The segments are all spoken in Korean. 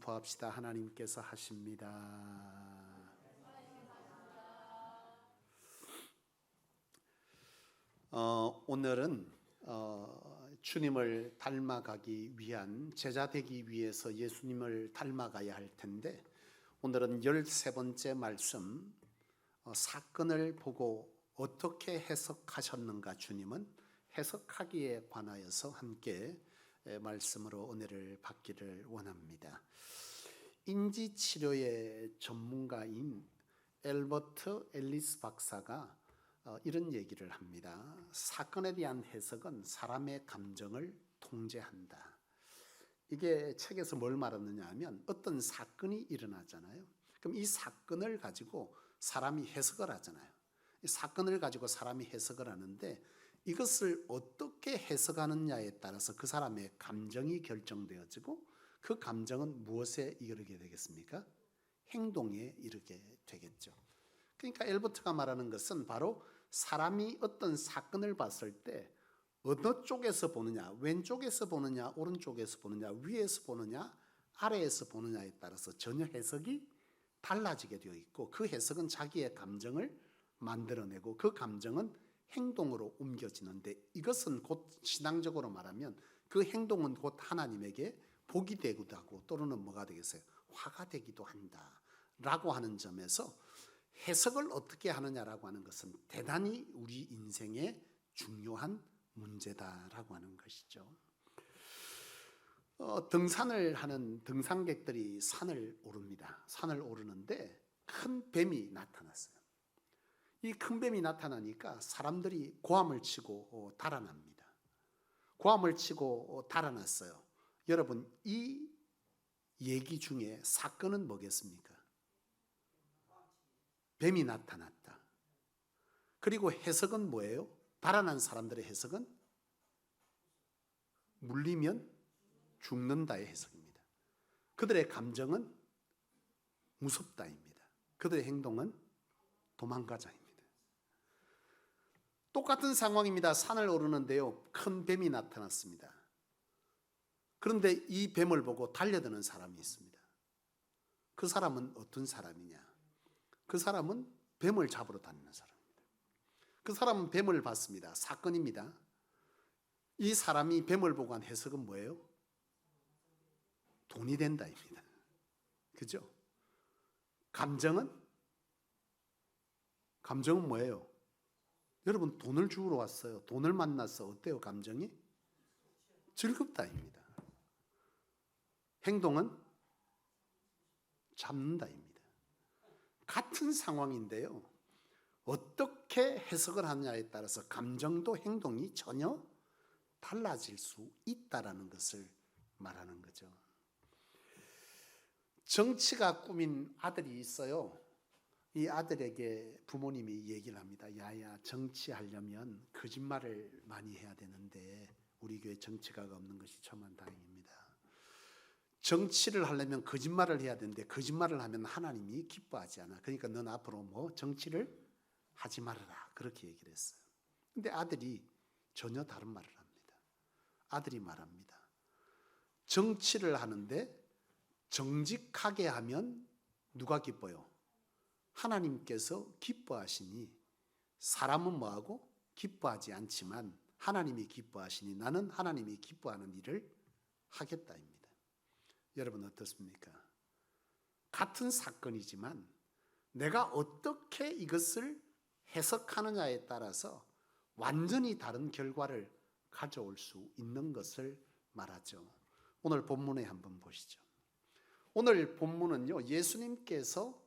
선포합시다. 하나님께서 하십니다. 오늘은 주님을 닮아가기 위한, 제자 되기 위해서 예수님을 닮아가야 할 텐데, 오늘은 13번째 말씀, 사건을 보고 어떻게 해석하셨는가 주님은, 해석하기에 관하여서 함께 말씀으로 은혜를 받기를 원합니다. 인지치료의 전문가인 엘버트 앨리스 박사가 이런 얘기를 합니다. 사건에 대한 해석은 사람의 감정을 통제한다. 이게 책에서 뭘 말하느냐 하면, 어떤 사건이 일어나잖아요. 그럼 이 사건을 가지고 사람이 해석을 하잖아요. 이 사건을 가지고 사람이 해석을 하는데, 이것을 어떻게 해석하느냐에 따라서 그 사람의 감정이 결정되어지고, 그 감정은 무엇에 이르게 되겠습니까? 행동에 이르게 되겠죠. 그러니까 엘버트가 말하는 것은 바로 사람이 어떤 사건을 봤을 때 어느 쪽에서 보느냐, 왼쪽에서 보느냐, 오른쪽에서 보느냐, 위에서 보느냐, 아래에서 보느냐에 따라서 전혀 해석이 달라지게 되어 있고, 그 해석은 자기의 감정을 만들어내고 그 감정은 행동으로 옮겨지는데, 이것은 곧 신앙적으로 말하면 그 행동은 곧 하나님에게 복이 되기도 하고, 또는 뭐가 되겠어요? 화가 되기도 한다 라고 하는 점에서 해석을 어떻게 하느냐라고 하는 것은 대단히 우리 인생의 중요한 문제다라고 하는 것이죠. 등산을 하는 등산객들이 산을 오릅니다. 산을 오르는데 큰 뱀이 나타났어요. 이 큰 뱀이 나타나니까 사람들이 고함을 치고 달아납니다. 고함을 치고 달아났어요. 여러분, 이 얘기 중에 사건은 뭐겠습니까? 뱀이 나타났다. 그리고 해석은 뭐예요? 달아난 사람들의 해석은 물리면 죽는다의 해석입니다. 그들의 감정은 무섭다입니다. 그들의 행동은 도망가자입니다. 똑같은 상황입니다. 산을 오르는데요, 큰 뱀이 나타났습니다. 그런데 이 뱀을 보고 달려드는 사람이 있습니다. 그 사람은 어떤 사람이냐? 그 사람은 뱀을 잡으러 다니는 사람입니다. 그 사람은 뱀을 봤습니다. 사건입니다. 이 사람이 뱀을 보고 한 해석은 뭐예요? 돈이 된다입니다. 그죠? 감정은 뭐예요? 여러분, 돈을 주우러 왔어요. 돈을 만났어. 어때요? 감정이? 즐겁다입니다. 행동은 잡는다입니다. 같은 상황인데요, 어떻게 해석을 하느냐에 따라서 감정도 행동이 전혀 달라질 수 있다라는 것을 말하는 거죠. 정치가 꾸민 아들이 있어요. 이 아들에게 부모님이 얘기를 합니다. 야야, 정치하려면 거짓말을 많이 해야 되는데 우리 교회 정치가가 없는 것이 천만다행입니다. 정치를 하려면 거짓말을 해야 되는데 거짓말을 하면 하나님이 기뻐하지 않아. 그러니까 넌 앞으로 정치를 하지 말아라, 그렇게 얘기를 했어요. 근데 아들이 전혀 다른 말을 합니다. 아들이 말합니다. 정치를 하는데 정직하게 하면 누가 기뻐요? 하나님께서 기뻐하시니, 사람은 뭐하고? 기뻐하지 않지만 하나님이 기뻐하시니 나는 하나님이 기뻐하는 일을 하겠다입니다. 여러분, 어떻습니까? 같은 사건이지만 내가 어떻게 이것을 해석하느냐에 따라서 완전히 다른 결과를 가져올 수 있는 것을 말하죠. 오늘 본문에 한번 보시죠. 오늘 본문은요, 예수님께서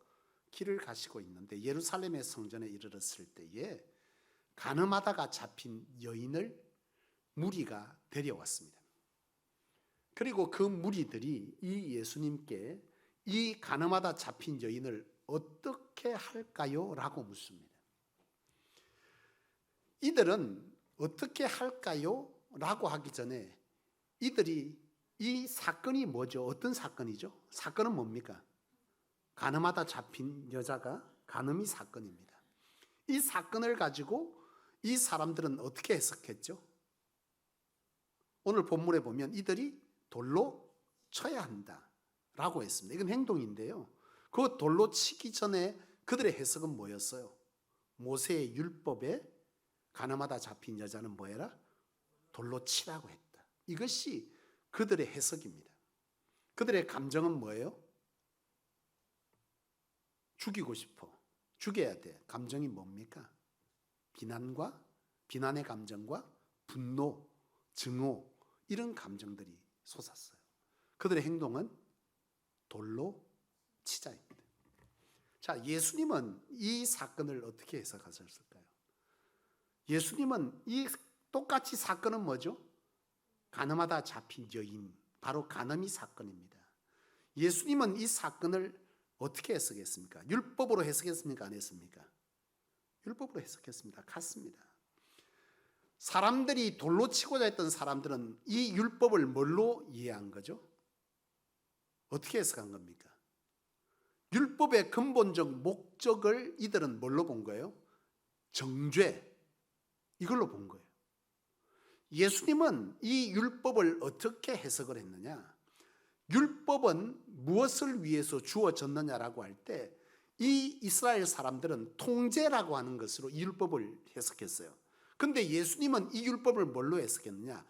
길을 가시고 있는데 예루살렘의 성전에 이르렀을 때에 간음하다가 잡힌 여인을 무리가 데려왔습니다. 그리고 그 무리들이 이 예수님께 이 간음하다 잡힌 여인을 어떻게 할까요? 라고 묻습니다. 이들은 어떻게 할까요? 라고 하기 전에 이들이 이 사건이 뭐죠? 어떤 사건이죠? 사건은 뭡니까? 간음하다 잡힌 여자가 간음이 사건입니다. 이 사건을 가지고 이 사람들은 어떻게 해석했죠? 오늘 본문에 보면 이들이 돌로 쳐야 한다 라고 했습니다. 이건 행동인데요. 그 돌로 치기 전에 그들의 해석은 뭐였어요? 모세의 율법에 가늠하다 잡힌 여자는 뭐해라? 돌로 치라고 했다. 이것이 그들의 해석입니다. 그들의 감정은 뭐예요? 죽이고 싶어. 죽여야 돼. 감정이 뭡니까? 비난의 감정과 분노, 증오, 이런 감정들이 솟았어요. 그들의 행동은 돌로 치자입니다. 자, 예수님은 이 사건을 어떻게 해석하셨을까요? 예수님은 이 똑같이 사건은 뭐죠? 간음하다 잡힌 여인, 바로 간음이 사건입니다. 예수님은 이 사건을 어떻게 해석했습니까? 율법으로 해석했습니까? 안 했습니까? 율법으로 해석했습니다. 같습니다. 사람들이 돌로 치고자 했던 사람들은 이 율법을 뭘로 이해한 거죠? 어떻게 해석한 겁니까? 율법의 근본적 목적을 이들은 뭘로 본 거예요? 정죄, 이걸로 본 거예요. 예수님은 이 율법을 어떻게 해석을 했느냐? 율법은 무엇을 위해서 주어졌느냐라고 할 때 이 이스라엘 사람들은 통제라고 하는 것으로 이 율법을 해석했어요. 근데 예수님은 이 율법을 뭘로 해석했느냐?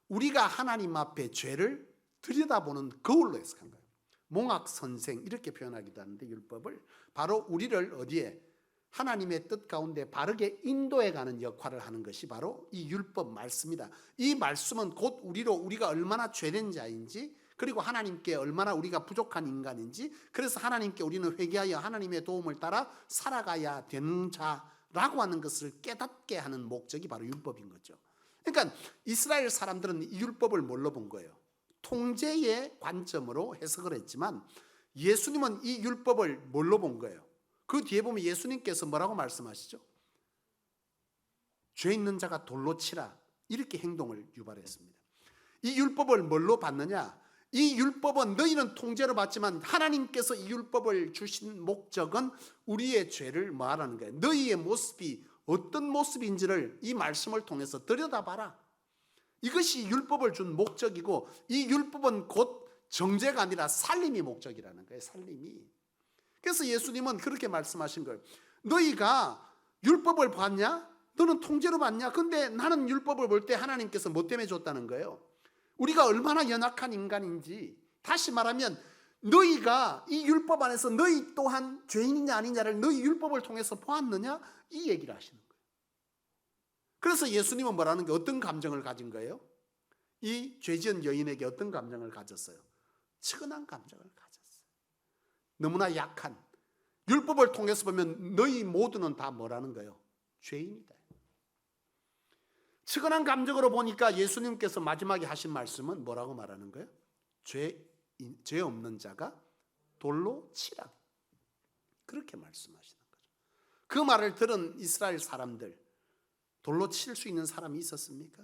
우리가 하나님 앞에 죄를 들여다보는 거울로 해석한 거예요. 몽학선생 이렇게 표현하기도 하는데 율법을 바로 우리를 어디에? 하나님의 뜻 가운데 바르게 인도해 가는 역할을 하는 것이 바로 이 율법 말씀이다. 이 말씀은 곧 우리가 얼마나 죄된 자인지, 그리고 하나님께 얼마나 우리가 부족한 인간인지, 그래서 하나님께 우리는 회개하여 하나님의 도움을 따라 살아가야 되는 자라고 하는 것을 깨닫게 하는 목적이 바로 율법인 거죠. 그러니까 이스라엘 사람들은 이 율법을 뭘로 본 거예요? 통제의 관점으로 해석을 했지만 예수님은 이 율법을 뭘로 본 거예요? 그 뒤에 보면 예수님께서 뭐라고 말씀하시죠? 죄 있는 자가 돌로 치라, 이렇게 행동을 유발했습니다. 이 율법을 뭘로 받느냐? 이 율법은 너희는 통제로 받지만 하나님께서 이 율법을 주신 목적은 우리의 죄를 말하는 거예요. 너희의 모습이 어떤 모습인지를 이 말씀을 통해서 들여다봐라. 이것이 율법을 준 목적이고, 이 율법은 곧 정죄가 아니라 살림이 목적이라는 거예요. 살림이. 그래서 예수님은 그렇게 말씀하신 거예요. 너희가 율법을 봤냐? 너는 통제로 봤냐? 근데 나는 율법을 볼 때 하나님께서 뭐 때문에 줬다는 거예요? 우리가 얼마나 연약한 인간인지, 다시 말하면 너희가 이 율법 안에서 너희 또한 죄인이냐 아니냐를 너희 율법을 통해서 보았느냐, 이 얘기를 하시는 거예요. 그래서 예수님은 뭐라는 게, 어떤 감정을 가진 거예요? 이 죄지은 여인에게 어떤 감정을 가졌어요? 측은한 감정을 가졌어요. 너무나 약한, 율법을 통해서 보면 너희 모두는 다 뭐라는 거예요? 죄인이다. 측은한 감정으로 보니까 예수님께서 마지막에 하신 말씀은 뭐라고 말하는 거예요? 죄 없는 자가 돌로 치라, 그렇게 말씀하시는 거죠. 그 말을 들은 이스라엘 사람들, 돌로 칠 수 있는 사람이 있었습니까?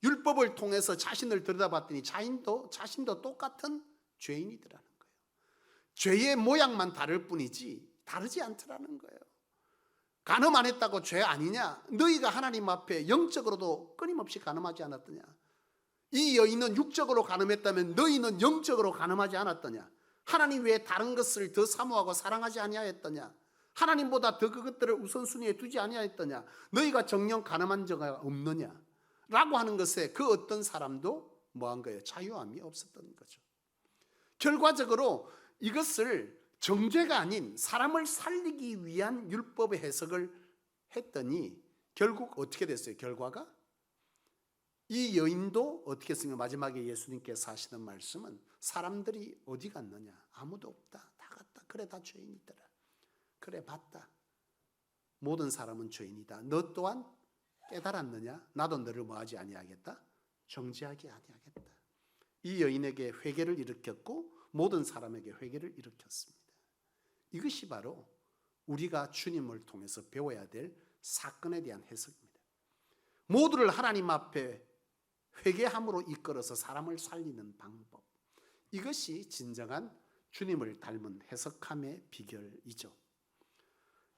율법을 통해서 자신을 들여다봤더니 자신도 똑같은 죄인이더라는 거예요. 죄의 모양만 다를 뿐이지 다르지 않더라는 거예요. 간음 안 했다고 죄 아니냐? 너희가 하나님 앞에 영적으로도 끊임없이 간음하지 않았더냐? 이 여인은 육적으로 간음했다면 너희는 영적으로 간음하지 않았더냐? 하나님 외에 다른 것을 더 사모하고 사랑하지 아니하였더냐? 하나님보다 더 그것들을 우선순위에 두지 아니하였더냐? 너희가 정녕 간음한 적가 없느냐? 라고 하는 것에 그 어떤 사람도 뭐한 거예요? 자유함이 없었던 거죠. 결과적으로 이것을 정죄가 아닌 사람을 살리기 위한 율법의 해석을 했더니 결국 어떻게 됐어요? 결과가 이 여인도 어떻게 했습니까? 마지막에 예수님께서 하시는 말씀은 사람들이 어디 갔느냐? 아무도 없다. 다 갔다. 그래, 다 죄인이더라. 그래, 봤다. 모든 사람은 죄인이다. 너 또한 깨달았느냐? 나도 너를 뭐하지 아니하겠다? 정죄하지 아니하겠다. 이 여인에게 회개를 일으켰고 모든 사람에게 회개를 일으켰습니다. 이것이 바로 우리가 주님을 통해서 배워야 될 사건에 대한 해석입니다. 모두를 하나님 앞에 회개함으로 이끌어서 사람을 살리는 방법, 이것이 진정한 주님을 닮은 해석함의 비결이죠.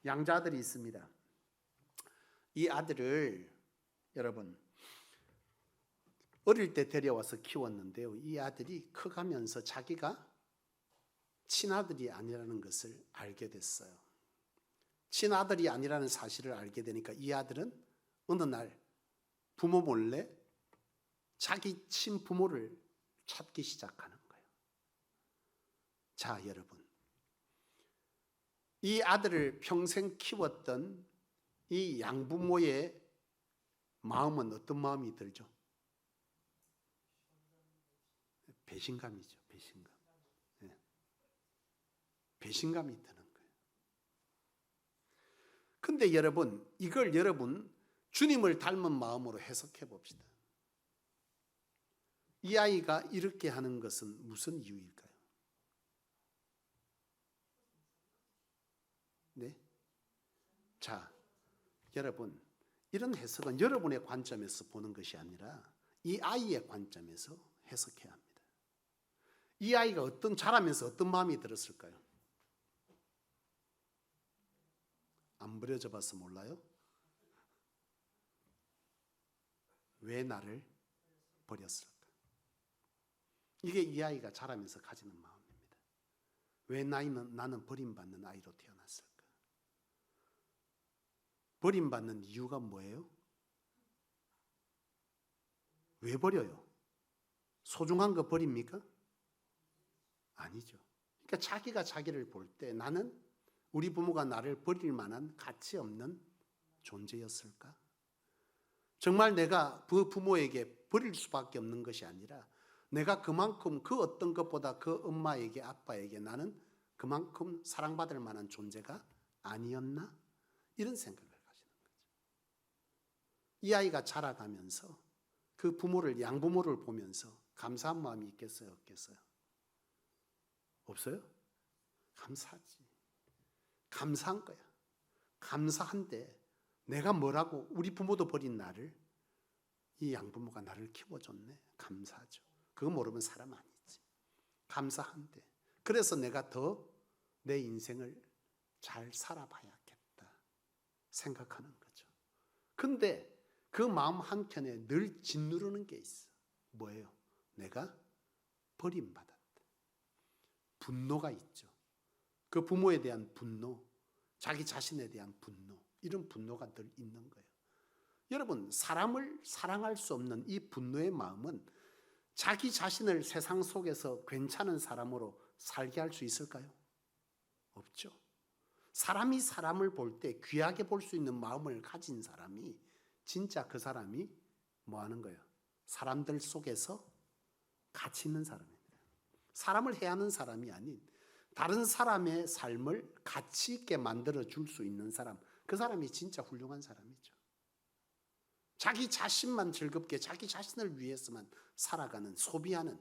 양자아들이 있습니다. 이 아들을 여러분 어릴 때 데려와서 키웠는데요, 이 아들이 커가면서 자기가 친아들이 아니라는 것을 알게 됐어요. 친아들이 아니라는 사실을 알게 되니까 이 아들은 어느 날 부모 몰래 자기 친부모를 찾기 시작하는 거예요. 자, 여러분. 이 아들을 평생 키웠던 이 양부모의 마음은 어떤 마음이 들죠? 배신감이죠. 배신감. 네. 배신감이 드는 거예요. 근데 여러분, 이걸 여러분 주님을 닮은 마음으로 해석해 봅시다. 이 아이가 이렇게 하는 것은 무슨 이유일까요? 네? 자, 여러분, 이런 해석은 여러분의 관점에서 보는 것이 아니라 이 아이의 관점에서 해석해야 합니다. 이 아이가 자라면서 어떤 마음이 들었을까요? 안 버려져 봐서 몰라요? 왜 나를 버렸을까? 이게 이 아이가 자라면서 가지는 마음입니다. 왜 나는 버림받는 아이로 태어났을까? 버림받는 이유가 뭐예요? 왜 버려요? 소중한 거 버립니까? 아니죠. 그러니까 자기가 자기를 볼 때 나는 우리 부모가 나를 버릴 만한 가치 없는 존재였을까? 정말 내가 그 부모에게 버릴 수밖에 없는 것이 아니라 내가 그만큼 그 어떤 것보다 그 엄마에게 아빠에게 나는 그만큼 사랑받을 만한 존재가 아니었나? 이런 생각을 가지는 거죠. 이 아이가 자라가면서 그 부모를 양부모를 보면서 감사한 마음이 있겠어요? 없겠어요? 없어요? 감사하지. 감사한 거야. 감사한데 내가 뭐라고 우리 부모도 버린 나를 이 양부모가 나를 키워줬네. 감사하죠. 그거 모르면 사람 아니지. 감사한데 그래서 내가 더 내 인생을 잘 살아봐야겠다 생각하는 거죠. 근데 그 마음 한켠에 늘 짓누르는 게 있어. 뭐예요? 내가 버림받았다. 분노가 있죠. 그 부모에 대한 분노, 자기 자신에 대한 분노, 이런 분노가 늘 있는 거예요. 여러분, 사람을 사랑할 수 없는 이 분노의 마음은 자기 자신을 세상 속에서 괜찮은 사람으로 살게 할 수 있을까요? 없죠. 사람이 사람을 볼 때 귀하게 볼 수 있는 마음을 가진 사람이 진짜 그 사람이 뭐 하는 거예요? 사람들 속에서 가치 있는 사람입니다. 사람을 해하는 사람이 아닌 다른 사람의 삶을 가치 있게 만들어 줄 수 있는 사람, 그 사람이 진짜 훌륭한 사람이죠. 자기 자신만 즐겁게 자기 자신을 위해서만 살아가는, 소비하는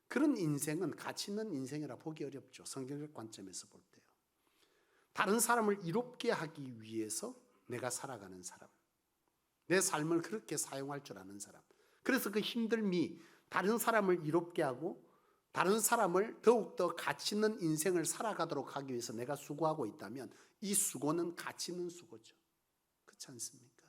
그런 인생은 가치 있는 인생이라 보기 어렵죠. 성경적 관점에서 볼 때요. 다른 사람을 이롭게 하기 위해서 내가 살아가는 사람, 내 삶을 그렇게 사용할 줄 아는 사람, 그래서 그 힘듦이 다른 사람을 이롭게 하고 다른 사람을 더욱더 가치 있는 인생을 살아가도록 하기 위해서 내가 수고하고 있다면 이 수고는 가치 있는 수고죠. 그렇지 않습니까?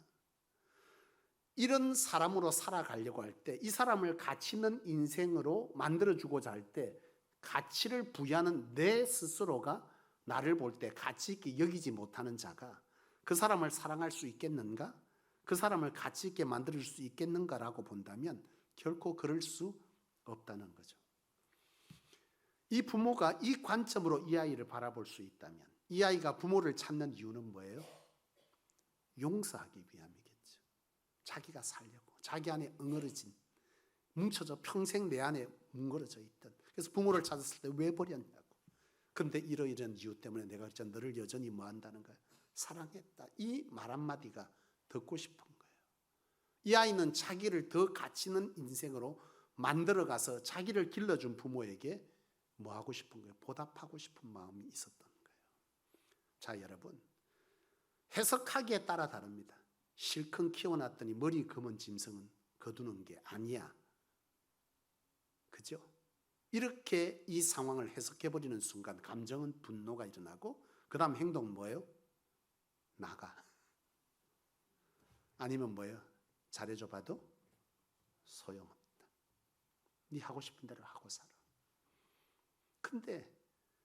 이런 사람으로 살아가려고 할 때, 이 사람을 가치 있는 인생으로 만들어주고자 할 때 가치를 부여하는 내 스스로가 나를 볼 때 가치 있게 여기지 못하는 자가 그 사람을 사랑할 수 있겠는가? 그 사람을 가치 있게 만들 수 있겠는가라고 본다면 결코 그럴 수 없다는 거죠. 이 부모가 이 관점으로 이 아이를 바라볼 수 있다면 이 아이가 부모를 찾는 이유는 뭐예요? 용서하기 위함이겠죠. 자기가 살려고 자기 안에 응어러진 뭉쳐져 평생 내 안에 뭉그러져 있던, 그래서 부모를 찾았을 때 왜 버렸냐고. 근데 이러이런 이유 때문에 내가 너를 여전히 뭐 한다는 거야? 사랑했다. 이 말 한마디가 듣고 싶은 거예요. 이 아이는 자기를 더 가치 있는 인생으로 만들어가서 자기를 길러준 부모에게 뭐 하고 싶은 거예요? 보답하고 싶은 마음이 있었던 거예요. 자, 여러분, 해석하기에 따라 다릅니다. 실컷 키워놨더니 머리 검은 짐승은 거두는 게 아니야. 그죠? 이렇게 이 상황을 해석해버리는 순간 감정은 분노가 일어나고 그 다음 행동은 뭐예요? 나가. 아니면 뭐예요? 잘해줘 봐도 소용없다. 네 하고 싶은 대로 하고 살아. 근데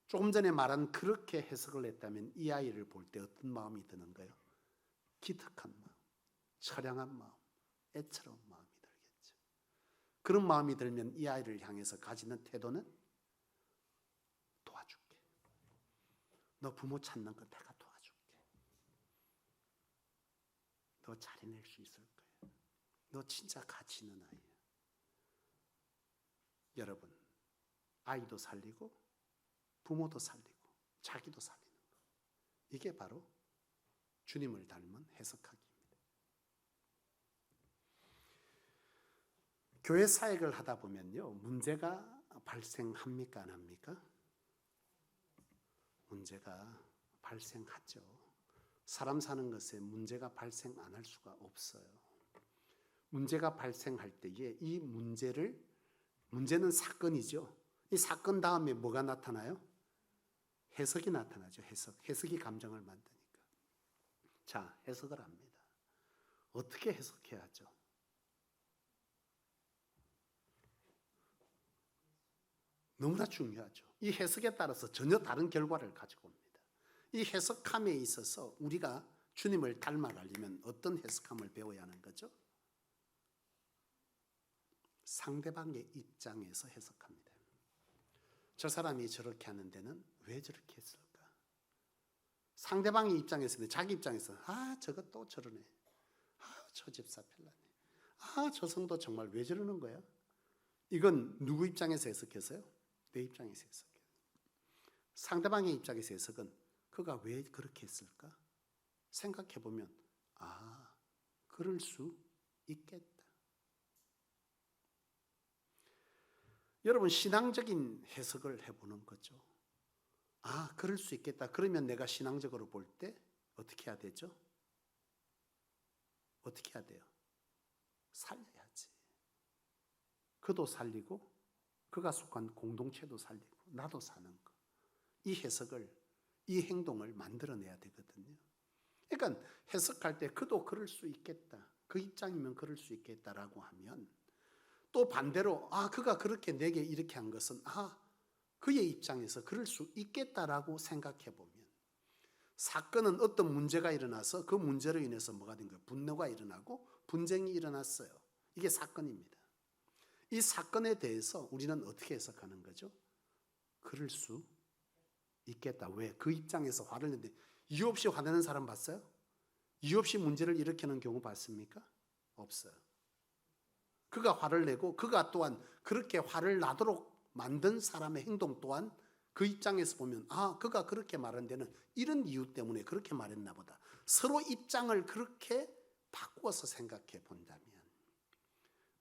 조금 전에 말한 그렇게 해석을 했다면 이 아이를 볼 때 어떤 마음이 드는 거예요? 기특한 마음, 처량한 마음, 애처로운 마음이 들겠죠. 그런 마음이 들면 이 아이를 향해서 가지는 태도는 도와줄게. 너 부모 찾는 거 내가 도와줄게. 너 잘 해낼 수 있을 거야. 너 진짜 가치 있는 아이야. 여러분, 아이도 살리고 부모도 살리고 자기도 살리는 거. 이게 바로 주님을 닮은 해석하기입니다. 교회 사역을 하다 보면요, 문제가 발생합니까, 안 합니까? 문제가 발생하죠. 사람 사는 것에 문제가 발생 안 할 수가 없어요. 문제가 발생할 때에 이 문제는 사건이죠. 이 사건 다음에 뭐가 나타나요? 해석이 나타나죠. 해석이 감정을 만드니까. 자, 해석을 합니다. 어떻게 해석해야 하죠? 너무나 중요하죠. 이 해석에 따라서 전혀 다른 결과를 가지고 옵니다. 이 해석함에 있어서 우리가 주님을 닮아가려면 어떤 해석함을 배워야 하는 거죠? 상대방의 입장에서 해석합니다. 저 사람이 저렇게 하는 데는 왜 저렇게 했을까? 상대방의 입장에서는 자기 입장에서 저거 또 저러네. 저 집사 별나네. 저 성도 정말 왜 저러는 거야? 이건 누구 입장에서 해석해서요? 내 입장에서 해석해요. 상대방의 입장에서 해석은 그가 왜 그렇게 했을까? 생각해보면 그럴 수 있겠다. 여러분, 신앙적인 해석을 해보는 거죠. 그럴 수 있겠다. 그러면 내가 신앙적으로 볼 때 어떻게 해야 되죠? 어떻게 해야 돼요? 살려야지. 그도 살리고 그가 속한 공동체도 살리고 나도 사는 거. 이 해석을, 이 행동을 만들어내야 되거든요. 그러니까 해석할 때 그도 그럴 수 있겠다. 그 입장이면 그럴 수 있겠다라고 하면 또 반대로 그가 그렇게 내게 이렇게 한 것은 그의 입장에서 그럴 수 있겠다라고 생각해 보면 사건은 어떤 문제가 일어나서 그 문제로 인해서 뭐가 된 거예요? 분노가 일어나고 분쟁이 일어났어요. 이게 사건입니다. 이 사건에 대해서 우리는 어떻게 해석하는 거죠? 그럴 수 있겠다. 왜? 그 입장에서 화를 내는데 이유 없이 화내는 사람 봤어요? 이유 없이 문제를 일으키는 경우 봤습니까? 없어요. 그가 화를 내고 그가 또한 그렇게 화를 나도록 만든 사람의 행동 또한 그 입장에서 보면 그가 그렇게 말한 데는 이런 이유 때문에 그렇게 말했나 보다. 서로 입장을 그렇게 바꾸어서 생각해 본다면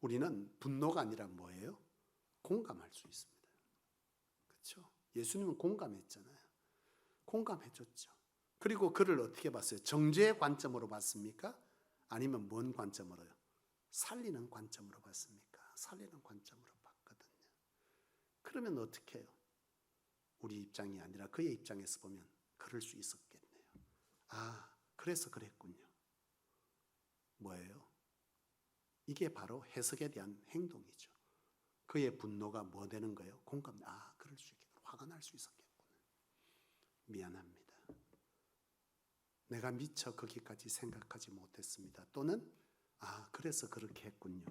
우리는 분노가 아니라 뭐예요? 공감할 수 있습니다. 그렇죠? 예수님은 공감했잖아요. 공감해줬죠. 그리고 그를 어떻게 봤어요? 정죄의 관점으로 봤습니까? 아니면 뭔 관점으로요? 살리는 관점으로 봤습니까? 살리는 관점으로 봤거든요. 그러면 어떻게 해요? 우리 입장이 아니라 그의 입장에서 보면 그럴 수 있었겠네요. 그래서 그랬군요. 뭐예요? 이게 바로 해석에 대한 행동이죠. 그의 분노가 뭐 되는 거예요? 공감. 그럴 수 있겠다. 화가 날 수 있었겠구나. 미안합니다. 내가 미처 거기까지 생각하지 못했습니다. 또는 그래서 그렇게 했군요.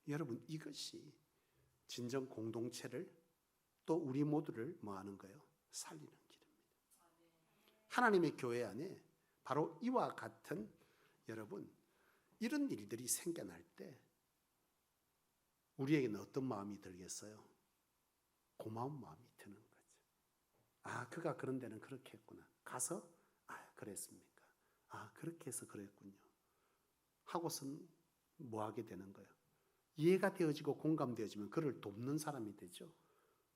여러분, 이것이 진정 공동체를 또 우리 모두를 뭐 하는 거예요? 살리는 길입니다. 하나님의 교회 안에 바로 이와 같은 여러분 이런 일들이 생겨날 때 우리에게는 어떤 마음이 들겠어요? 고마운 마음이 드는 거죠. 그가 그런 데는 그렇게 했구나. 가서 그랬습니까? 그렇게 해서 그랬군요. 하고선 뭐 하게 되는 거예요? 이해가 되어지고 공감되어지면 그를 돕는 사람이 되죠.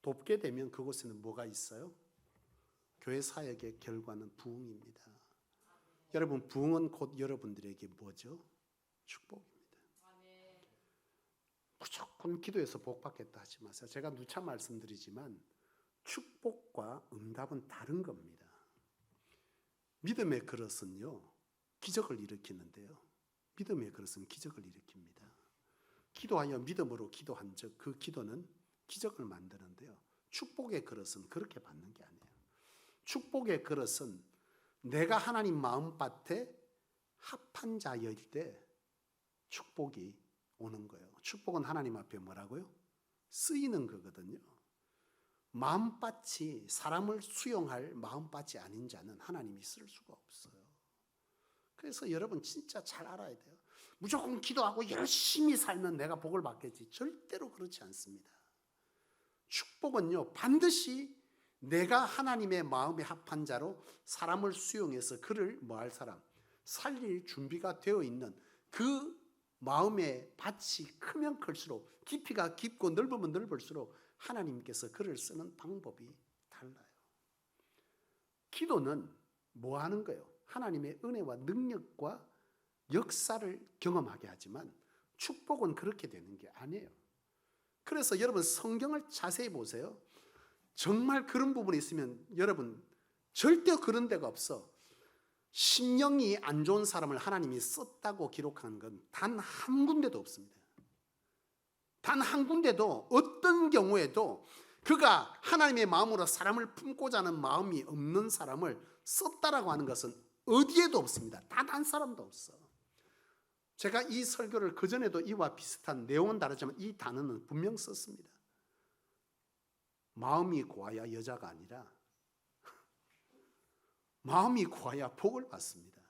돕게 되면 그곳에는 뭐가 있어요? 교회 사역의 결과는 부흥입니다. 여러분, 부흥은 곧 여러분들에게 뭐죠? 축복입니다. 무조건 기도해서 복 받겠다 하지 마세요. 제가 누차 말씀드리지만 축복과 응답은 다른 겁니다. 믿음의 그릇은요, 기적을 일으키는데요. 믿음의 그릇은 기적을 일으킵니다. 기도하여 믿음으로 기도한 적 그 기도는 기적을 만드는데요. 축복의 그릇은 그렇게 받는 게 아니에요. 축복의 그릇은 내가 하나님 마음밭에 합한 자일 때 축복이 오는 거예요. 축복은 하나님 앞에 뭐라고요? 쓰이는 거거든요. 마음밭이 사람을 수용할 마음밭이 아닌 자는 하나님이 쓸 수가 없어요. 그래서 여러분 진짜 잘 알아야 돼요. 무조건 기도하고 열심히 살면 내가 복을 받겠지. 절대로 그렇지 않습니다. 축복은요, 반드시 내가 하나님의 마음에 합한 자로 사람을 수용해서 그를 뭐 할 사람, 살릴 준비가 되어 있는 그 마음의 밭이 크면 클수록, 깊이가 깊고 넓으면 넓을수록 하나님께서 그를 쓰는 방법이 달라요. 기도는 뭐 하는 거예요? 하나님의 은혜와 능력과 역사를 경험하게 하지만 축복은 그렇게 되는 게 아니에요. 그래서 여러분 성경을 자세히 보세요. 정말 그런 부분이 있으면 여러분 절대 그런 데가 없어. 심령이 안 좋은 사람을 하나님이 썼다고 기록한 건 단 한 군데도 없습니다. 단 한 군데도 어떤 경우에도 그가 하나님의 마음으로 사람을 품고자 하는 마음이 없는 사람을 썼다라고 하는 것은 어디에도 없습니다. 단 한 사람도 없어. 제가 이 설교를 그전에도 이와 비슷한 내용은 다르지만 이 단어는 분명 썼습니다. 마음이 고와야 여자가 아니라 마음이 고와야 복을 받습니다.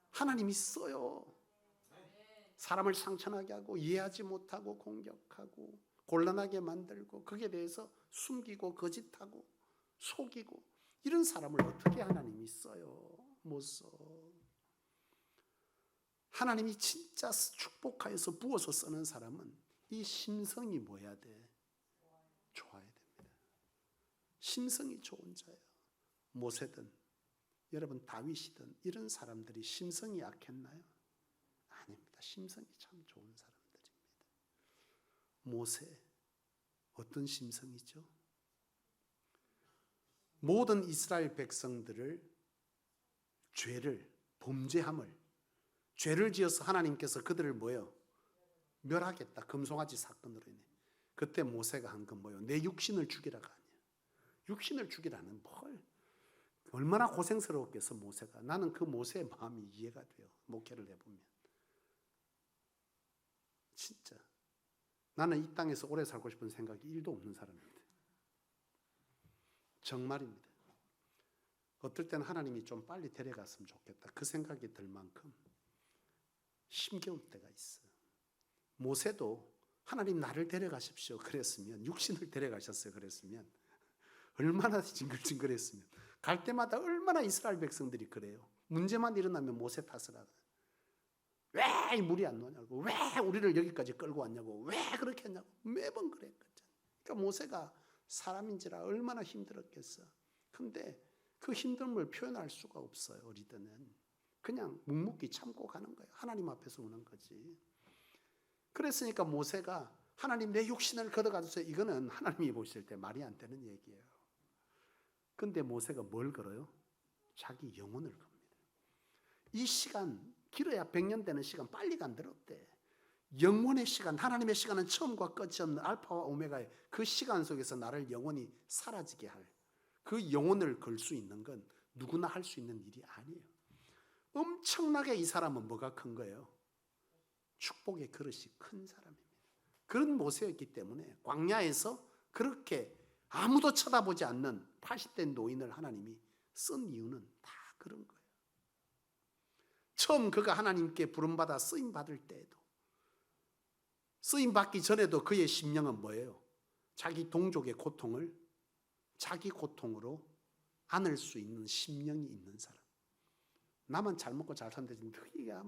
하나님이 써요. 사람을 상처나게 하고 이해하지 못하고 공격하고 곤란하게 만들고 거기에 대해서 숨기고 거짓하고 속이고 이런 사람을 어떻게 하나님이 써요? 못 써. 하나님이 진짜 축복하여서 부어서 쓰는 사람은 이 심성이 뭐야 돼? 좋아야 됩니다. 심성이 좋은 자예요. 모세든 여러분 다윗이든 이런 사람들이 심성이 약했나요? 아닙니다. 심성이 참 좋은 사람들입니다. 모세 어떤 심성이죠? 모든 이스라엘 백성들을 죄를 범죄함을 죄를 지어서 하나님께서 그들을 뭐예요? 멸하겠다. 금송아지 사건으로 인해. 그때 모세가 한 건 뭐예요? 내 육신을 죽이라가 아니야. 육신을 죽이라는 뭘? 얼마나 고생스러웠겠어 모세가. 나는 그 모세의 마음이 이해가 돼요. 목회를 해보면. 진짜. 나는 이 땅에서 오래 살고 싶은 생각이 1도 없는 사람입니다. 정말입니다. 어떨 때는 하나님이 좀 빨리 데려갔으면 좋겠다. 그 생각이 들 만큼 힘겨울 때가 있어요. 모세도 하나님 나를 데려가십시오 그랬으면, 육신을 데려가셨어요 그랬으면 얼마나 징글징글했으면. 갈 때마다 얼마나 이스라엘 백성들이 그래요. 문제만 일어나면 모세 탓을 하고, 왜 물이 안 나오냐고, 왜 우리를 여기까지 끌고 왔냐고, 왜 그렇게 했냐고 매번 그랬거든. 그러니까 모세가 사람인지라 얼마나 힘들었겠어. 근데 그 힘듦을 표현할 수가 없어요. 어리드는 그냥 묵묵히 참고 가는 거예요. 하나님 앞에서 우는 거지. 그랬으니까 모세가 하나님 내 육신을 걷어가주세요. 이거는 하나님이 보실 때 말이 안 되는 얘기예요. 근데 모세가 뭘 걸어요? 자기 영혼을 겁니다. 이 시간 길어야 100년 되는 시간 빨리 간들었대. 영혼의 시간, 하나님의 시간은 처음과 끝이 없는 알파와 오메가의 그 시간 속에서 나를 영원히 사라지게 할 그 영혼을 걸 수 있는 건 누구나 할 수 있는 일이 아니에요. 엄청나게 이 사람은 뭐가 큰 거예요? 축복의 그릇이 큰 사람입니다. 그런 모세였기 때문에 광야에서 그렇게 아무도 쳐다보지 않는 80대 노인을 하나님이 쓴 이유는 다 그런 거예요. 처음 그가 하나님께 부름받아 쓰임받을 때에도, 쓰임받기 전에도 그의 심령은 뭐예요? 자기 동족의 고통을 자기 고통으로 안을 수 있는 심령이 있는 사람. 나만 잘 먹고 잘 산다지 너희가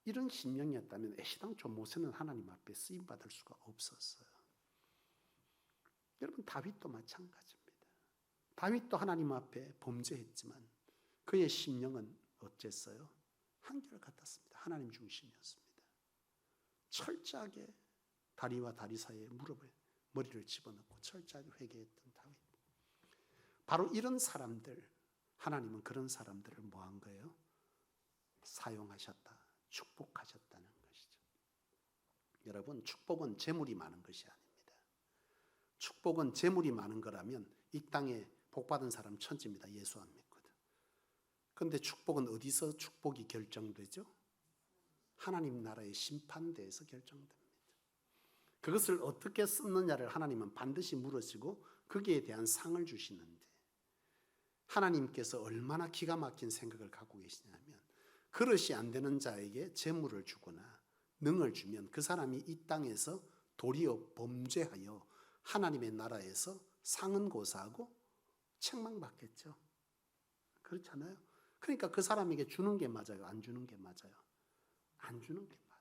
이런 심령이었다면 애시당초 모세는 하나님 앞에 쓰임받을 수가 없었어요. 여러분 다윗도 마찬가지입니다. 다윗도 하나님 앞에 범죄했지만 그의 심령은 어땠어요? 한결같았습니다. 하나님 중심이었습니다. 철저하게 다리와 다리 사이에 무릎에 머리를 집어넣고 철저하게 회개했던 다윗. 바로 이런 사람들, 하나님은 그런 사람들을 뭐 한 거예요? 사용하셨다, 축복하셨다는 것이죠. 여러분 축복은 재물이 많은 것이 아닙니다. 축복은 재물이 많은 거라면 이 땅에 복 받은 사람 천지입니다. 예수 안 믿거든. 그런데 축복은 어디서 축복이 결정되죠? 하나님 나라의 심판대에서 결정됩니다. 그것을 어떻게 쓰느냐를 하나님은 반드시 물으시고 거기에 대한 상을 주시는데, 하나님께서 얼마나 기가 막힌 생각을 갖고 계시냐면, 그릇이 안 되는 자에게 재물을 주거나 능을 주면 그 사람이 이 땅에서 도리어 범죄하여 하나님의 나라에서 상은 고사하고 책망받겠죠. 그렇잖아요. 그러니까 그 사람에게 주는 게 맞아요? 안 주는 게 맞아요? 안 주는 게 맞아요.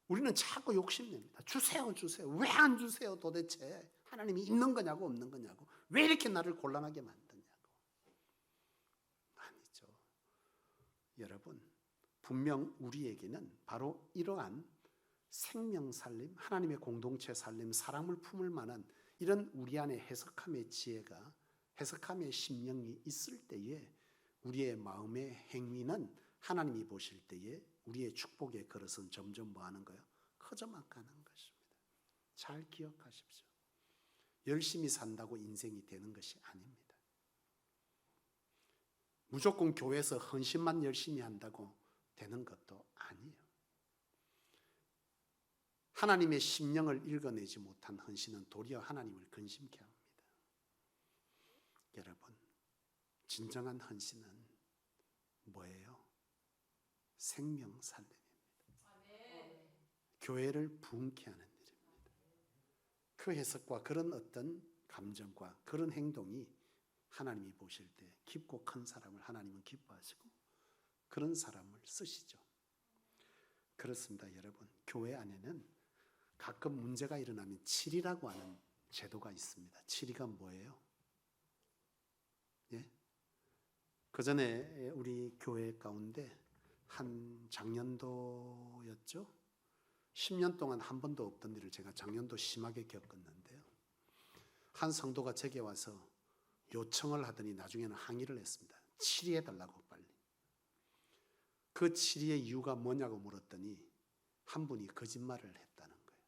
우리는 자꾸 욕심냅니다. 주세요, 주세요. 왜 안 주세요 도대체? 하나님이 있는 거냐고 없는 거냐고. 왜 이렇게 나를 곤란하게 만드냐고. 아니죠. 여러분, 분명 우리에게는 바로 이러한 생명 살림, 하나님의 공동체 살림, 사랑을 품을 만한 이런 우리 안에 해석함의 지혜가, 해석함의 심령이 있을 때에 우리의 마음의 행위는 하나님이 보실 때에 우리의 축복의 그릇은 점점 뭐 하는 거예요? 커져만 가는 것입니다. 잘 기억하십시오. 열심히 산다고 인생이 되는 것이 아닙니다. 무조건 교회에서 헌신만 열심히 한다고 되는 것도 아니에요. 하나님의 심령을 읽어내지 못한 헌신은 도리어 하나님을 근심케 합니다. 여러분, 진정한 헌신은 뭐예요? 생명 살림입니다. 교회를 부흥케 하는 일입니다. 그 해석과 그런 어떤 감정과 그런 행동이 하나님이 보실 때 깊고 큰 사람을 하나님은 기뻐하시고 그런 사람을 쓰시죠. 그렇습니다. 여러분, 교회 안에는 가끔 문제가 일어나면 칠이라고 하는 제도가 있습니다. 칠이가 뭐예요? 예? 그 전에 우리 교회 가운데 한 작년도였죠? 10년 동안 한 번도 없던 일을 제가 작년도 심하게 겪었는데요. 한 성도가 제게 와서 요청을 하더니 나중에는 항의를 했습니다. 칠이해달라고 빨리. 그 칠이의 이유가 뭐냐고 물었더니 한 분이 거짓말을 했다는 거예요.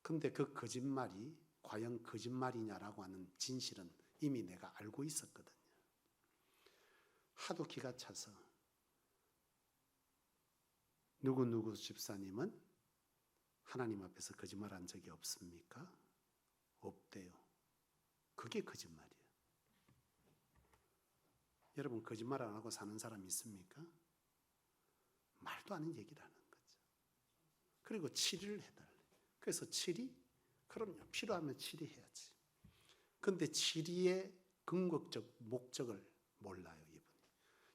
근데 그 거짓말이 과연 거짓말이냐라고 하는 진실은 이미 내가 알고 있었거든요. 하도 기가 차서 누구 집사님은 하나님 앞에서 거짓말한 적이 없습니까? 없대요. 그게 거짓말이에요. 여러분, 거짓말 안 하고 사는 사람이 있습니까? 말도 안 하는 얘기를 하는 거죠. 그리고 치리를 해달래. 그래서 치리? 그럼요. 필요하면 치리해야지. 근데 치리의 궁극적 목적을 몰라요, 이분이.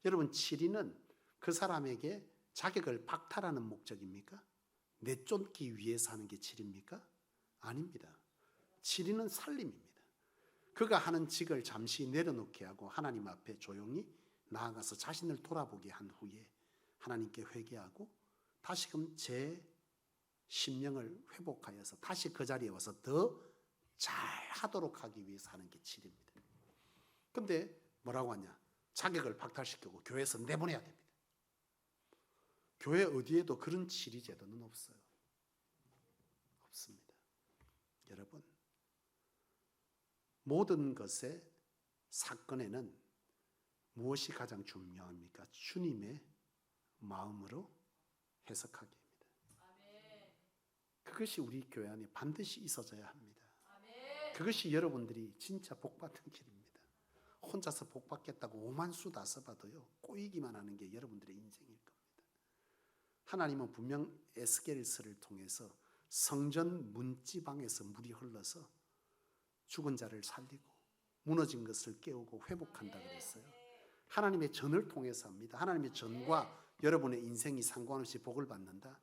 여러분, 치리는 그 사람에게 자격을 박탈하는 목적입니까? 내쫓기 위해서 하는 게 치리입니까? 아닙니다. 치리는 살림입니다. 그가 하는 직을 잠시 내려놓게 하고 하나님 앞에 조용히 나아가서 자신을 돌아보게 한 후에 하나님께 회개하고 다시금 제 심령을 회복하여서 다시 그 자리에 와서 더 잘하도록 하기 위해서 하는 게 치리입니다. 근데 뭐라고 하냐? 자격을 박탈시키고 교회에서 내보내야 됩니다. 교회 어디에도 그런 치리 제도는 없어요. 없습니다. 여러분, 모든 것의 사건에는 무엇이 가장 중요합니까? 주님의 마음으로 해석하기입니다. 그것이 우리 교회 안에 반드시 있어져야 합니다. 그것이 여러분들이 진짜 복받은 길입니다. 혼자서 복받겠다고 오만수 다 써봐도요, 꼬이기만 하는 게 여러분들의 인생일 겁니다. 하나님은 분명 에스겔서를 통해서 성전 문지방에서 물이 흘러서 죽은 자를 살리고 무너진 것을 깨우고 회복한다 그랬어요. 하나님의 전을 통해서 합니다. 하나님의 전과 여러분의 인생이 상관없이 복을 받는다.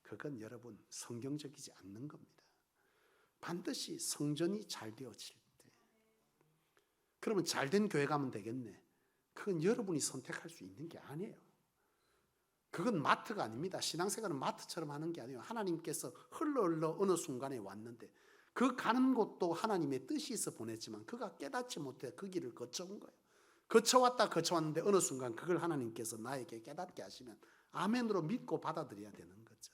그건 여러분 성경적이지 않는 겁니다. 반드시 성전이 잘 되어질 때. 그러면 잘된 교회 가면 되겠네. 그건 여러분이 선택할 수 있는 게 아니에요. 그건 마트가 아닙니다. 신앙생활은 마트처럼 하는 게 아니에요. 하나님께서 흘러 어느 순간에 왔는데 그 가는 곳도 하나님의 뜻이 있어 보냈지만 그가 깨닫지 못해 그 길을 거쳐온 거예요. 거쳐왔는데 어느 순간 그걸 하나님께서 나에게 깨닫게 하시면 아멘으로 믿고 받아들여야 되는 거죠.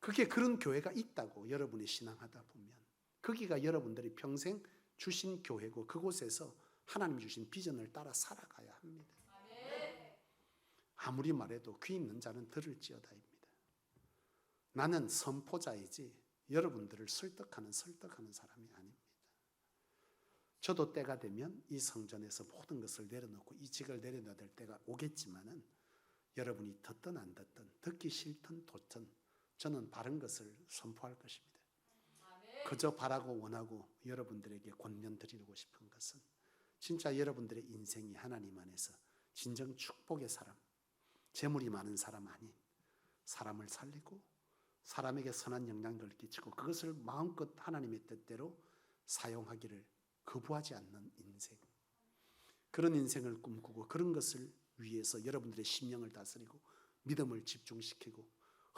그게 그런 교회가 있다고 여러분이 신앙하다 보면 거기가 여러분들이 평생 주신 교회고 그곳에서 하나님 주신 비전을 따라 살아가야 합니다. 아무리 말해도 귀 있는 자는 들을지어다입니다. 나는 선포자이지 여러분들을 설득하는 사람이 아닙니다. 저도 때가 되면 이 성전에서 모든 것을 내려놓고 이직을 내려놔야 될 때가 오겠지만은 여러분이 듣든 안 듣든 듣기 싫든 좋든 저는 바른 것을 선포할 것입니다. 그저 바라고 원하고 여러분들에게 권면 드리고 싶은 것은 진짜 여러분들의 인생이 하나님 안에서 진정 축복의 사람, 재물이 많은 사람 아닌 사람을 살리고 사람에게 선한 영향력을 끼치고 그것을 마음껏 하나님의 뜻대로 사용하기를 거부하지 않는 인생, 그런 인생을 꿈꾸고 그런 것을 위해서 여러분들의 심령을 다스리고 믿음을 집중시키고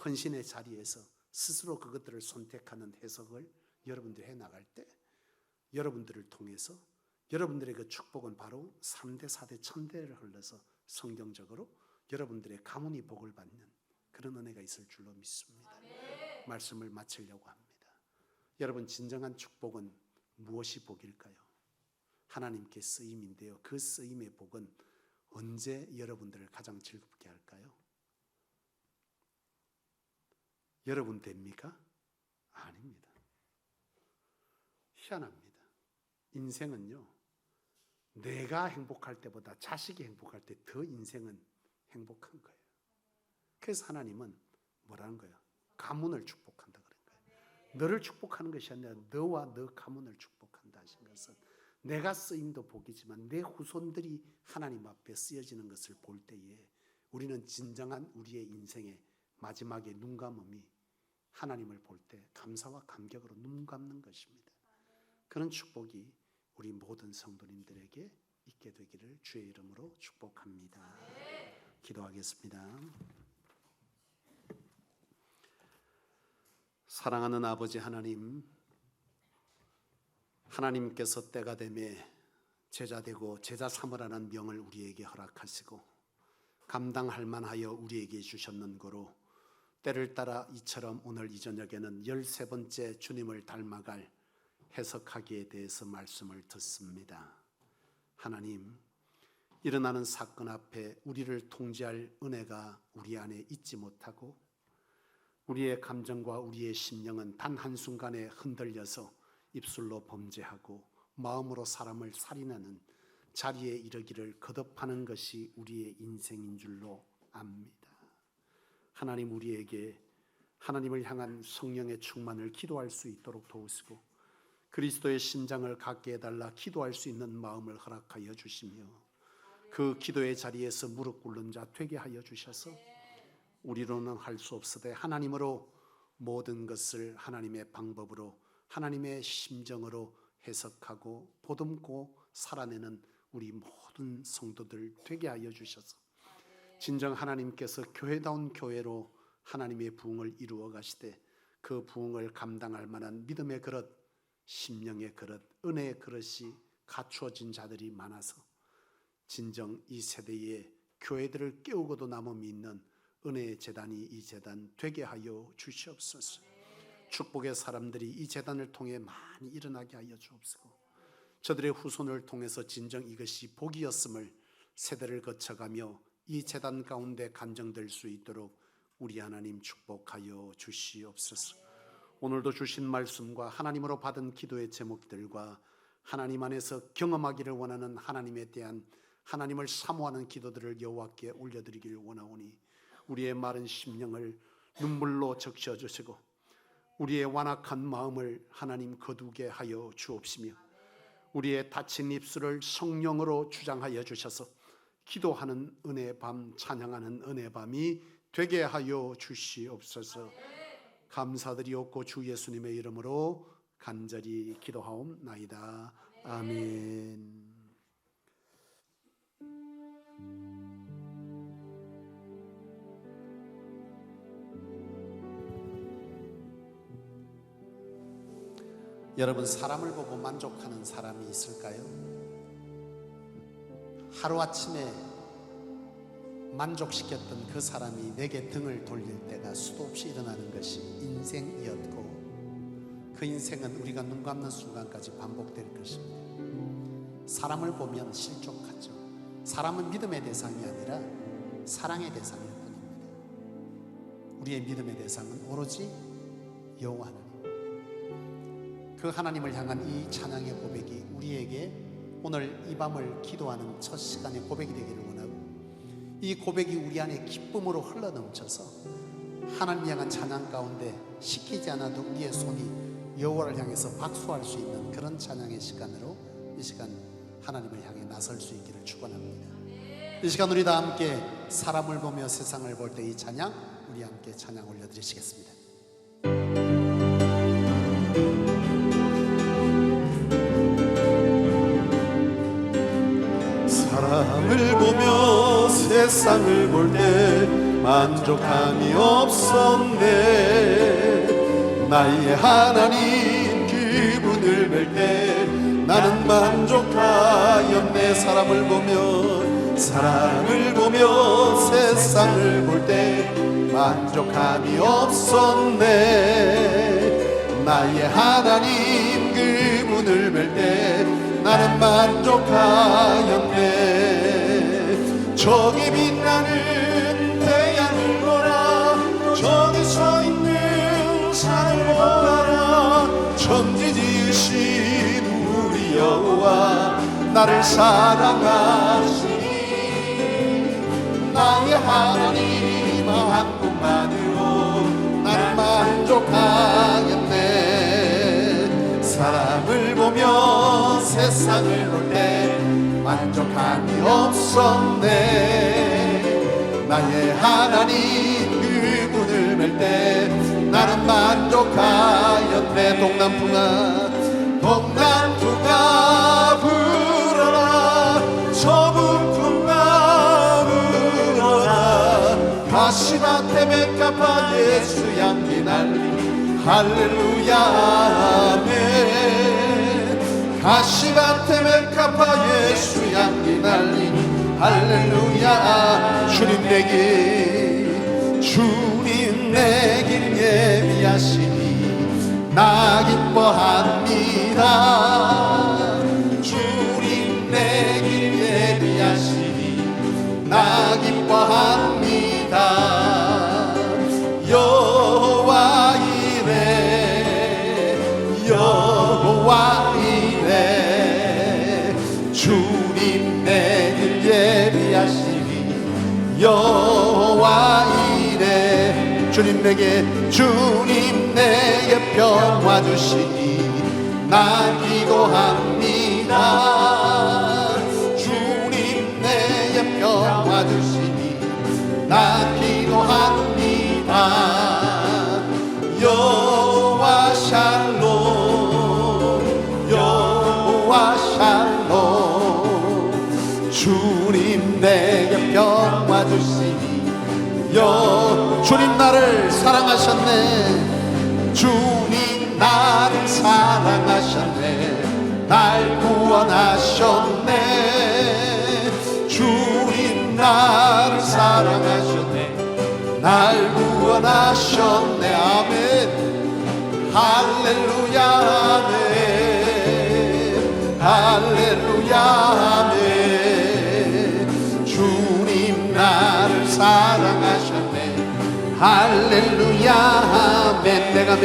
헌신의 자리에서 스스로 그것들을 선택하는 해석을 여러분들이 해나갈 때 여러분들을 통해서 여러분들의 그 축복은 바로 3대 4대 1000대를 흘러서 성경적으로 여러분들의 가문이 복을 받는 그런 은혜가 있을 줄로 믿습니다. 말씀을 마치려고 합니다. 여러분, 진정한 축복은 무엇이 복일까요? 하나님께 쓰임인데요. 그 쓰임의 복은 언제 여러분들을 가장 즐겁게 할까요? 여러분 됩니까? 아닙니다. 희한합니다. 인생은요, 내가 행복할 때보다 자식이 행복할 때 더 인생은 행복한 거예요. 그래서 하나님은 뭐라는 거예요? 가문을 축복한다 그런 거예요. 너를 축복하는 것이 아니라 너와 너 가문을 축복한다 하신 것은 내가 쓰임도 복이지만 내 후손들이 하나님 앞에 쓰여지는 것을 볼 때에 우리는 진정한 우리의 인생의 마지막에 눈 감음이 하나님을 볼 때 감사와 감격으로 눈 감는 것입니다. 그런 축복이 우리 모든 성도님들에게 있게 되기를 주의 이름으로 축복합니다. 기도하겠습니다. 사랑하는 아버지 하나님, 하나님께서 때가 되매 제자되고 제자 삼으라는 명을 우리에게 허락하시고 감당할 만하여 우리에게 주셨는 거로 때를 따라 이처럼 오늘 이 저녁에는 13번째 주님을 닮아갈 해석하기에 대해서 말씀을 듣습니다. 하나님, 일어나는 사건 앞에 우리를 통제할 은혜가 우리 안에 있지 못하고 우리의 감정과 우리의 심령은 단 한순간에 흔들려서 입술로 범죄하고 마음으로 사람을 살인하는 자리에 이르기를 거듭하는 것이 우리의 인생인 줄로 압니다. 하나님, 우리에게 하나님을 향한 성령의 충만을 기도할 수 있도록 도우시고 그리스도의 심장을 갖게 해달라 기도할 수 있는 마음을 허락하여 주시며 그 기도의 자리에서 무릎 꿇는 자 되게 하여 주셔서 우리로는 할 수 없으되 하나님으로 모든 것을 하나님의 방법으로 하나님의 심정으로 해석하고 보듬고 살아내는 우리 모든 성도들 되게 하여 주셔서 진정 하나님께서 교회다운 교회로 하나님의 부흥을 이루어 가시되 그 부흥을 감당할 만한 믿음의 그릇, 심령의 그릇, 은혜의 그릇이 갖추어진 자들이 많아서 진정 이 세대의 교회들을 깨우고도 남음이 있는 은혜의 재단이 이 재단 되게 하여 주시옵소서. 축복의 사람들이 이 재단을 통해 많이 일어나게 하여 주옵시고 저들의 후손을 통해서 진정 이것이 복이었음을 세대를 거쳐가며 이 재단 가운데 간증될 수 있도록 우리 하나님 축복하여 주시옵소서. 오늘도 주신 말씀과 하나님으로 받은 기도의 제목들과 하나님 안에서 경험하기를 원하는 하나님에 대한 하나님을 사모하는 기도들을 여호와께 올려드리기를 원하오니 우리의 마른 심령을 눈물로 적셔 주시고 우리의 완악한 마음을 하나님 거두게 하여 주옵시며 우리의 다친 입술을 성령으로 주장하여 주셔서 기도하는 은혜의 밤, 찬양하는 은혜의 밤이 되게 하여 주시옵소서. 감사드리옵고 주 예수님의 이름으로 간절히 기도하옵나이다. 아멘. 여러분, 사람을 보고 만족하는 사람이 있을까요? 하루아침에 만족시켰던 그 사람이 내게 등을 돌릴 때가 수도 없이 일어나는 것이 인생이었고, 그 인생은 우리가 눈 감는 순간까지 반복될 것입니다. 사람을 보면 실족하죠. 사람은 믿음의 대상이 아니라 사랑의 대상일 뿐입니다. 우리의 믿음의 대상은 오로지 여호와 하나님. 그 하나님을 향한 이 찬양의 고백이 우리에게 오늘 이 밤을 기도하는 첫 시간의 고백이 되기를 원하고, 이 고백이 우리 안에 기쁨으로 흘러넘쳐서 하나님 향한 찬양 가운데 시키지 않아도 우리의 손이 여호와를 향해서 박수할 수 있는 그런 찬양의 시간으로 이 시간 하나님을 향해 나설 수 있기를 축원합니다. 이 시간 우리 다 함께 사람을 보며 세상을 볼 때 이 찬양, 우리 함께 찬양 올려드리시겠습니다. 사람을 보며 세상을 볼 때 만족함이 없었네. 나의 하나님 그분을 뵐 때 나는 만족하였네. 사람을 보며 세상을 볼 때 만족함이 없었네. 나의 하나님 그분을 뵐 때 나는 만족하였네. 저기 빛나는 태양을 보라, 저기 서 있는 산을 보아라. 천지 지으신 우리 여호와 나를 사랑하시니 나의 하나님 한 분만으로 나는 만족하겠네. 사람을 보며 세상을 볼 때 만족함이 없었네. 나의 하나님 그분을 뵐 때 나는 만족하였네. 동남풍아 불어라, 서북풍아 불어라. 가시밭에 맥가파 예수 향기 날리 할렐루야 아멘. 가시밭에 맥가파 예수 향기 날리 할렐루야. 주님 내 길 예비하시니 나 기뻐합니다. 주님 내 길 예비하시니 나 기뻐합니다. 여호와 이래 주님 내 길 예비하시니 여호와 이래. 주님 내게 평화 주시니 난 기도합니다. 주님 내게 평화 주시니 난 기도합니다. 여호와 샬롬, 여호와 샬롬. 주님 내게 평화 주시니 주님 나를 사랑하셨네. 주님 나를 사랑하셨네. 날 구원하셨네. 주님 나를 사랑하셨네. 날 구원하셨네. 아멘. 할렐루야 아멘. 할렐루야 아멘. 주님 나를 사랑하셨네. 할렐루야 아멘. 내가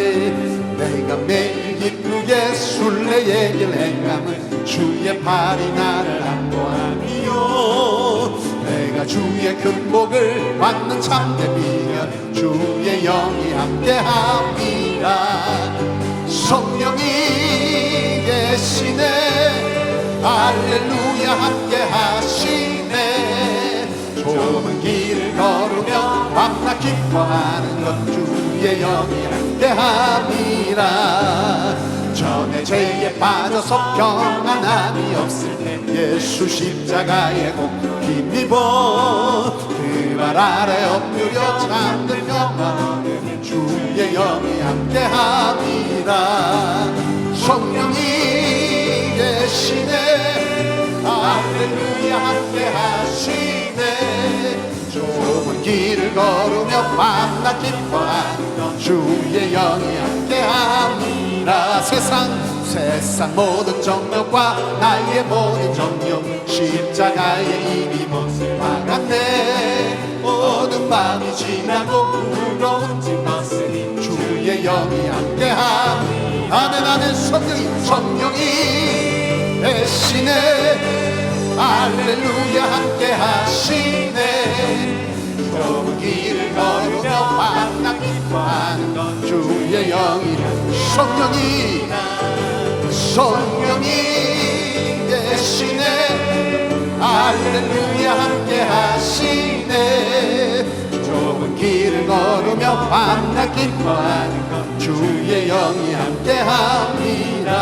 매일 기쁘게 순례의 길 행함은 주의 팔이 나를 안보하니요. 내가 주의 큰 복을 받는 참된 미련 주의 영이 함께합니다. 성령이 계시네. 할렐루야 함께하시네. 좁은 길을 걸으며 밤낮 기뻐하는 것 주의 영이 함께함이라. 전에 죄에 빠져서 평안함이 없을 때 예수 십자가의 공 힘입어 그 발 아래 엎드려 잠든 평화 주의 영이 함께함이라. 성령이 계시네. 할렐루야 함께하시네. 길을 걸으며 밤낮 기뻐하는 주의 영이 함께함이라. 세상 모든 정욕과 나의 모든 정욕 십자가에 이미 몫을 박았네. 모든 밤이 지나고 무거운 짐 벗으니 주의 영이 함께함. 아멘 아멘. 성령이 대신에 할렐루야 함께하시네. 좁은 길을 걸으며 밤낮 기뻐하는 주의 영이 성령이 대신에 할렐루야 함께하시네. 좁은 길을 걸으며 밤낮 기뻐하는 주의 영이 함께합니다.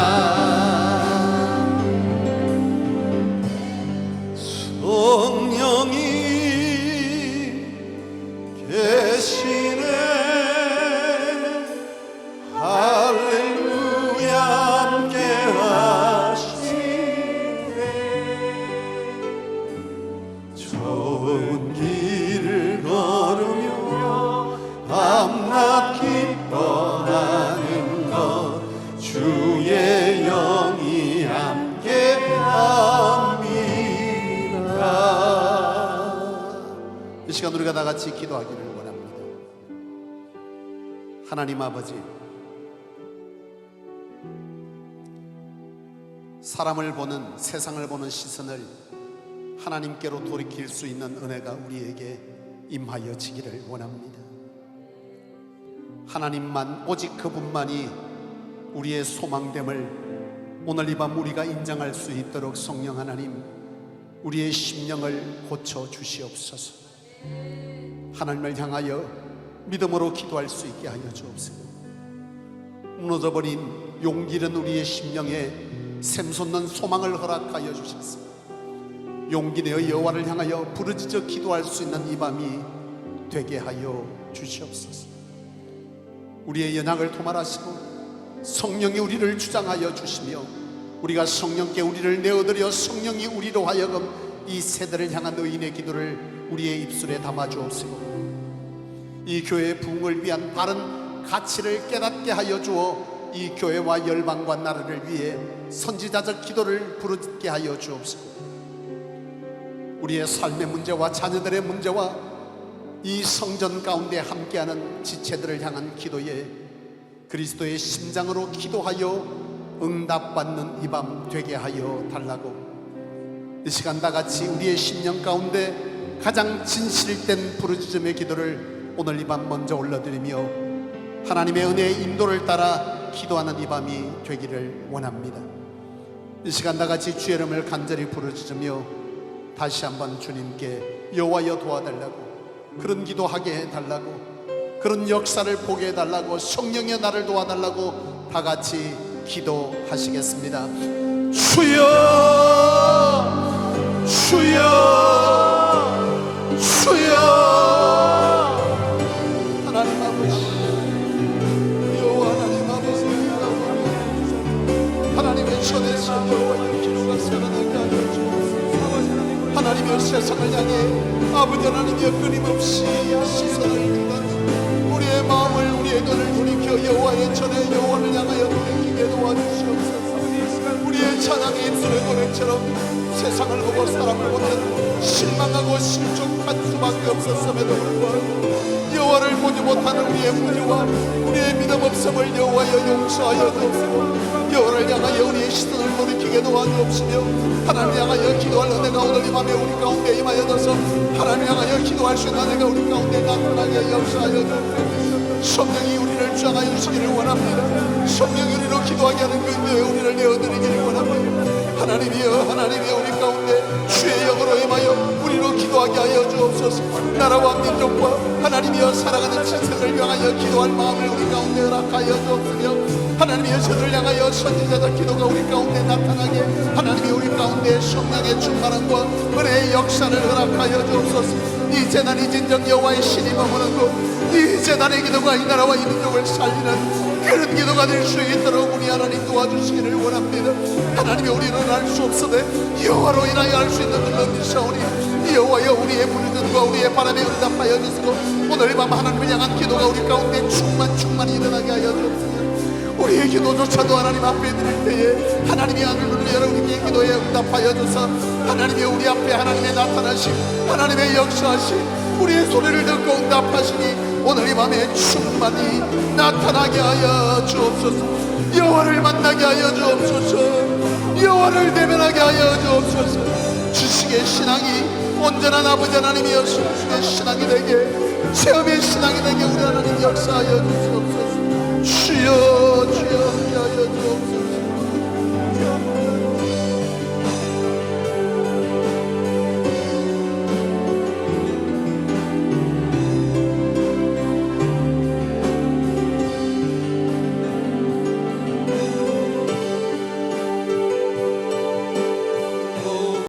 성령이 계시네. 할렐루야 함께하시네. 좋은 길을 걸으며 밤낮 기뻐하는 것 주의 영이 함께함이라. 이 시간 우리가 다 같이 기도하기를 원합니다. 하나님 아버지, 사람을 보는, 세상을 보는 시선을 하나님께로 돌이킬 수 있는 은혜가 우리에게 임하여 지기를 원합니다. 하나님만, 오직 그분만이 우리의 소망됨을 오늘 이 밤 우리가 인정할 수 있도록 성령 하나님, 우리의 심령을 고쳐 주시옵소서. 하나님을 향하여 믿음으로 기도할 수 있게 하여 주옵소서. 무너져버린 용기 잃은 우리의 심령에 샘솟는 소망을 허락하여 주셔서 용기 내어 여호와를 향하여 부르짖어 기도할 수 있는 이 밤이 되게 하여 주시옵소서. 우리의 연약을 도말하시고 성령이 우리를 주장하여 주시며 우리가 성령께 우리를 내어드려 성령이 우리로 하여금 이 세대를 향한 의인의 기도를 우리의 입술에 담아 주옵시고 이 교회의 부흥을 위한 바른 가치를 깨닫게 하여 주어 이 교회와 열방과 나라를 위해 선지자적 기도를 부르짖게 하여 주옵시고 우리의 삶의 문제와 자녀들의 문제와 이 성전 가운데 함께하는 지체들을 향한 기도에 그리스도의 심장으로 기도하여 응답받는 이 밤 되게 하여 달라고 이 시간 다 같이 우리의 심령 가운데 가장 진실된 부르짖음의 기도를 오늘 이 밤 먼저 올려드리며 하나님의 은혜의 인도를 따라 기도하는 이 밤이 되기를 원합니다. 이 시간 다 같이 주의 이름을 간절히 부르짖으며 다시 한번 주님께 여호와여 도와달라고, 그런 기도하게 해달라고, 그런 역사를 보게 해달라고, 성령여 나를 도와달라고 다 같이 기도하시겠습니다. 주여 주여 주여. 하나님 아버지, 여호와 하나님 아버지, 하나님의 전에서 여호와의 기도가 살아나게 하여 주옵소서. 하나님의 세상을 향해 아버지 하나님의 끊임없이 시선을 주는 우리의 마음을, 우리의 눈을 돌이켜 여호와의 전에 여호와를 향하여 돌이키게 도와주시옵소서. 우리의 찬양의 입술의 노래처럼 세상을 보고 사람을 보면 실망하고 실족할 수밖에 없었음에도 불구하고 여호와를 보지 못하는 우리의 무지와 우리의 믿음 없음을 여호와여 용서하여 주옵시고 여호와를 향하여 우리의 시선을 돌이키게 도와주옵시며 하나님 향하여 기도할 은혜가 오늘 이 밤에 우리 가운데 임하여져서 하나님 향하여 기도할 수 있는 은혜가 우리 가운데 나타나게 역사하여 주옵소서. 성령이 우리를 주장하여 주시기를 원합니다. 성령이 우리로 기도하게 하는 그 인도에 우리를 내어드리기를 원합니다. 하나님이여 우리 가운데 주의 영으로 임하여 우리로 기도하게 하여 주옵소서. 나라와 민족과 하나님이여 살아가는 지체를 향하여 기도할 마음을 우리 가운데 허락하여 주옵소서. 하나님이여 저들을 향하여 선지자적 기도가 우리 가운데 나타나게 하나님이 우리 가운데 성령의 충만함과 은혜의 역사를 허락하여 주옵소서. 이 재난이 진정 여호와의 신이 머무는 곳, 이 재난의 기도가 이 나라와 이 민족을 살리는 그런 기도가 될 수 있도록 우리 하나님 도와주시기를 원합니다. 하나님이 우리는 알 수 없으되 여호와로 인하여 알 수 있는 줄 믿사오니 여호와여 우리의 부르짖음과 우리의 바람에 응답하여 주시고 오늘 밤 하나님을 향한 기도가 우리 가운데 충만히 일어나게 하여 주옵소서. 우리의 기도조차도 하나님 앞에 드릴 때에 하나님이 하늘을 열어 우리의 기도에 응답하여 주사 하나님이 우리 앞에 하나님의 나타나심 하나님의 역사하심 우리의 소리를 듣고 응답하시니 오늘 이 밤에 충만히 나타나게 하여 주옵소서. 여호와를 만나게 하여 주옵소서. 여호와를 대면하게 하여 주옵소서. 지식의 신앙이 온전한 아버지 하나님이여 주의 신앙이 되게 체험의 신앙이 되게 우리 하나님 역사하여 주옵소서. 주여 주여 함께하여 주옵소서.